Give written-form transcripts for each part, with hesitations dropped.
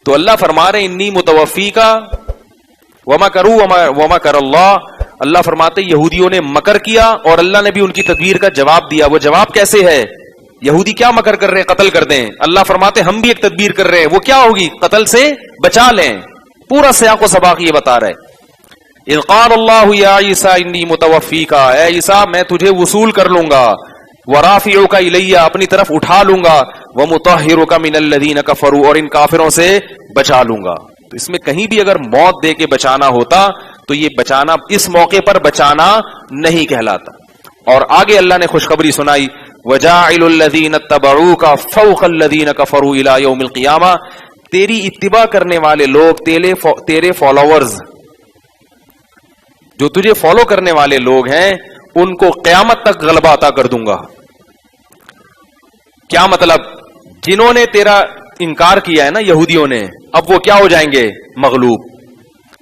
تو اللہ فرما رہے انی متوفیکا وما کرو وما کر اللہ فرماتے یہودیوں نے مکر کیا اور اللہ نے بھی ان کی تدبیر کا جواب دیا. وہ جواب کیسے ہے؟ یہودی کیا مکر کر رہے ہیں؟ قتل کر دیں. اللہ فرماتے ہم بھی ایک تدبیر کر رہے ہیں, وہ کیا ہوگی؟ قتل سے بچا لیں. پورا سیاق و سباق یہ بتا رہا ہے. اذ قال اللہ یا عیسیٰ انی متوفیکا, اے عیسیٰ میں تجھے وصول کر لوں گا, ورافعک الی اپنی طرف اٹھا لوں گا, ومطہرک من الذین کفروا اور ان کافروں سے بچا لوں گا. تو اس میں کہیں بھی اگر موت دے کے بچانا ہوتا تو یہ بچانا اس موقع پر بچانا نہیں کہلاتا. اور آگے اللہ نے خوشخبری سنائی وجاعل الذین اتبعوک فوق الذین کفروا الی یوم القیامہ, تیری اتباع کرنے والے لوگ, تیرے فالوورز, جو تجھے فالو کرنے والے لوگ ہیں, ان کو قیامت تک غلبہ عطا کر دوں گا. کیا مطلب؟ جنہوں نے تیرا انکار کیا ہے نا یہودیوں نے, اب وہ کیا ہو جائیں گے؟ مغلوب.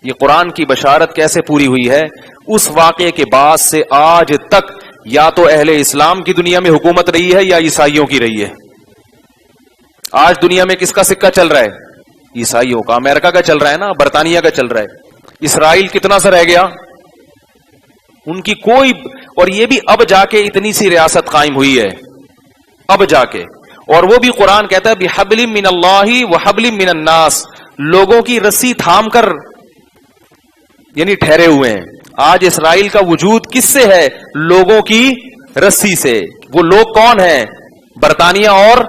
یہ قرآن کی بشارت کیسے پوری ہوئی ہے؟ اس واقعے کے بعد سے آج تک یا تو اہل اسلام کی دنیا میں حکومت رہی ہے یا عیسائیوں کی رہی ہے. آج دنیا میں کس کا سکہ چل رہا ہے؟ عیسائیوں کا. امریکہ کا چل رہا ہے نا, برطانیہ کا چل رہا ہے. اسرائیل کتنا سا رہ گیا؟ ان کی کوئی, اور یہ بھی اب جا کے اتنی سی ریاست قائم ہوئی ہے, اب جا کے. اور وہ بھی قرآن کہتا ہے بِحَبْلٍ مِّنَ اللَّهِ وَحَبْلٍ مِّنَ النَّاسِ, لوگوں کی رسی تھام کر یعنی ٹھہرے ہوئے ہیں. آج اسرائیل کا وجود کس سے ہے؟ لوگوں کی رسی سے. وہ لوگ کون ہیں؟ برطانیہ اور,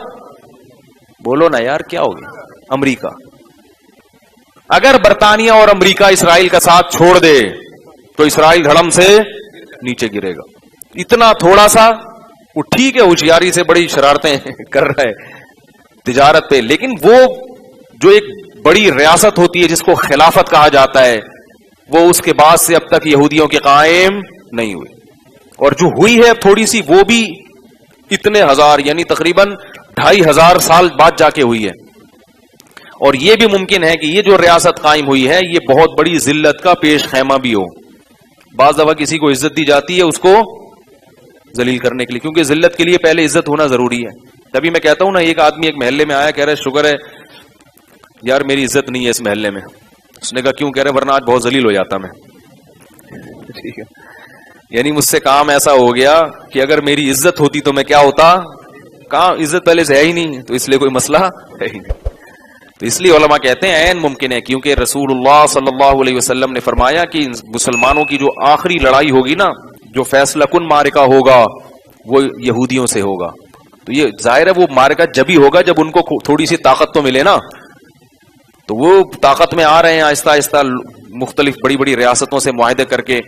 بولو نا یار کیا ہوگی, امریکہ. اگر برطانیہ اور امریکہ اسرائیل کا ساتھ چھوڑ دے تو اسرائیل دھڑم سے نیچے گرے گا. اتنا تھوڑا سا, وہ ٹھیک ہے ہوشیاری سے بڑی شرارتیں کر رہا ہے تجارت پہ, لیکن وہ جو ایک بڑی ریاست ہوتی ہے جس کو خلافت کہا جاتا ہے, وہ اس کے بعد سے اب تک یہودیوں کے قائم نہیں ہوئی. اور جو ہوئی ہے اب تھوڑی سی, وہ بھی اتنے ہزار یعنی تقریباً 2500 سال بعد جا کے ہوئی ہے. اور یہ بھی ممکن ہے کہ یہ جو ریاست قائم ہوئی ہے یہ بہت بڑی ذلت کا پیش خیمہ بھی ہو. بعض دفعہ کسی کو عزت دی جاتی ہے اس کو ذلیل کرنے کے لیے, کیونکہ ذلت کے لیے پہلے عزت ہونا ضروری ہے. تبھی میں کہتا ہوں نا, ایک آدمی ایک محلے میں آیا, کہہ رہا ہے شکر ہے یار میری عزت نہیں ہے اس محلے میں. اس نے کہا کیوں؟ کہہ رہے ورنہ آج بہت ذلیل ہو جاتا میں. ٹھیک ہے, یعنی مجھ سے کام ایسا ہو گیا کہ اگر میری عزت ہوتی تو میں کیا ہوتا. کام عزت پہلے سے ہے ہی نہیں, تو اس لیے کوئی مسئلہ ہے ہی نہیں. تو اس لیے علماء کہتے ہیں عین ممکن ہے, کیونکہ رسول اللہ صلی اللہ علیہ وسلم نے فرمایا کہ مسلمانوں کی جو آخری لڑائی ہوگی نا, جو فیصلہ کن مارکہ ہوگا, وہ یہودیوں سے ہوگا. تو یہ ظاہر ہے وہ مارکہ جب ہی ہوگا جب ان کو تھوڑی سی طاقت تو ملے نا. تو وہ طاقت میں آ رہے ہیں آہستہ آہستہ, مختلف بڑی بڑی ریاستوں سے معاہدے کر کے.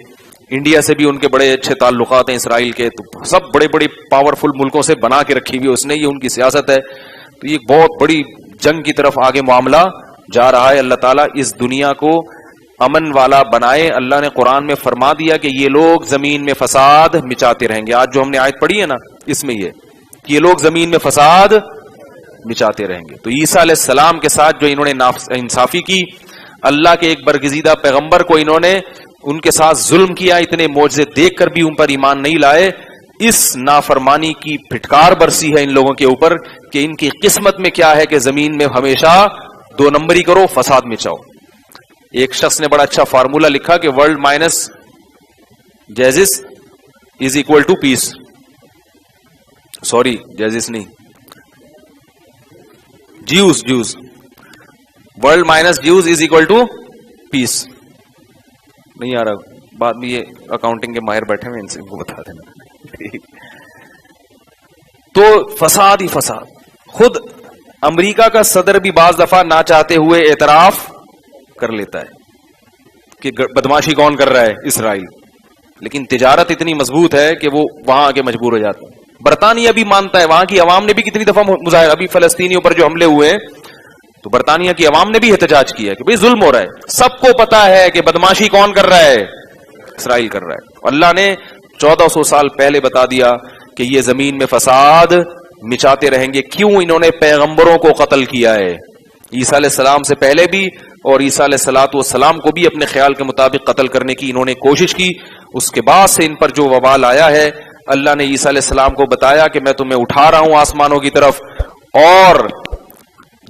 انڈیا سے بھی ان کے بڑے اچھے تعلقات ہیں اسرائیل کے, تو سب بڑے بڑے پاورفل ملکوں سے بنا کے رکھی ہوئی اس نے, یہ ان کی سیاست ہے. تو یہ بہت بڑی جنگ کی طرف آگے معاملہ جا رہا ہے. اللہ تعالیٰ اس دنیا کو امن والا بنائے. اللہ نے قرآن میں فرما دیا کہ یہ لوگ زمین میں فساد مچاتے رہیں گے. آج جو ہم نے آیت پڑھی ہے نا, اس میں یہ لوگ زمین میں فساد مچاتے رہیں گے. تو عیسیٰ علیہ السلام کے ساتھ جو انہوں نے انصافی کی, اللہ کے ایک برگزیدہ پیغمبر کو انہوں نے ان کے ساتھ ظلم کیا, اتنے معجزے دیکھ کر بھی ان پر ایمان نہیں لائے. اس نافرمانی کی پھٹکار برسی ہے ان لوگوں کے اوپر کہ ان کی قسمت میں کیا ہے کہ زمین میں ہمیشہ 2 نمبری کرو, فساد مچاؤ. ایک شخص نے بڑا اچھا فارمولا لکھا کہ world minus Jesus is equal to peace. Sorry Jesus نہیں, Jews. World minus Jews is equal to peace. نہیں آ رہا بعد میں, یہ اکاؤنٹنگ کے ماہر بیٹھے ہوئے, ان سے ان کو بتا دینا. تو فساد ہی فساد. خود امریکہ کا صدر بھی بعض دفعہ نہ چاہتے ہوئے اعتراف کر لیتا ہے کہ بدماشی کون کر رہا ہے؟ اسرائیل. لیکن تجارت اتنی مضبوط ہے کہ وہ وہاں آگے مجبور ہو جاتا ہے. برطانیہ بھی مانتا ہے, وہاں کی عوام نے بھی کتنی دفعہ مظاہرہ, ابھی فلسطینیوں پر جو حملے ہوئے تو برطانیہ کی عوام نے بھی احتجاج کیا کہ بھئی ظلم ہو رہا ہے. سب کو پتا ہے کہ بدماشی کون کر رہا ہے؟ اسرائیل کر رہا ہے. اللہ نے 1400 سال پہلے بتا دیا کہ یہ زمین میں فساد مچاتے رہیں گے. کیوں؟ انہوں نے پیغمبروں کو قتل کیا ہے, عیسیٰ علیہ السلام سے پہلے بھی, اور عیسیٰ علیہ السلام کو بھی اپنے خیال کے مطابق قتل کرنے کی انہوں نے کوشش کی. اس کے بعد سے ان پر جو وبال آیا ہے, اللہ نے عیسیٰ علیہ السلام کو بتایا کہ میں تمہیں اٹھا رہا ہوں آسمانوں کی طرف, اور